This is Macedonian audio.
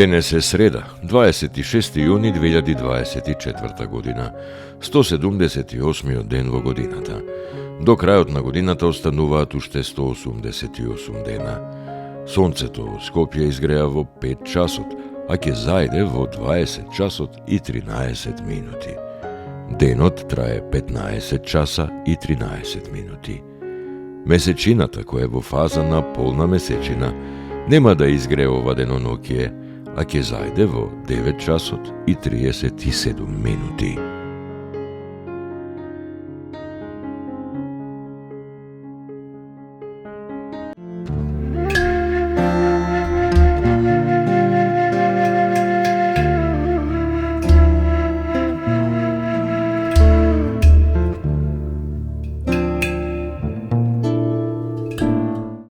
Денес е среда, 26. јуни 2024 година, 178 ден во годината. До крајот на годината остануваат уште 188 дена. Сонцето во Скопје изгреа во 5 часот, а ќе зајде во 20 часот и 13 минути. Денот трае 15 часа и 13 минути. Месечината, која е во фаза на полна месечина, нема да изгрее ова деноноќие, а ќе зајде во 9 часот и 37 минути.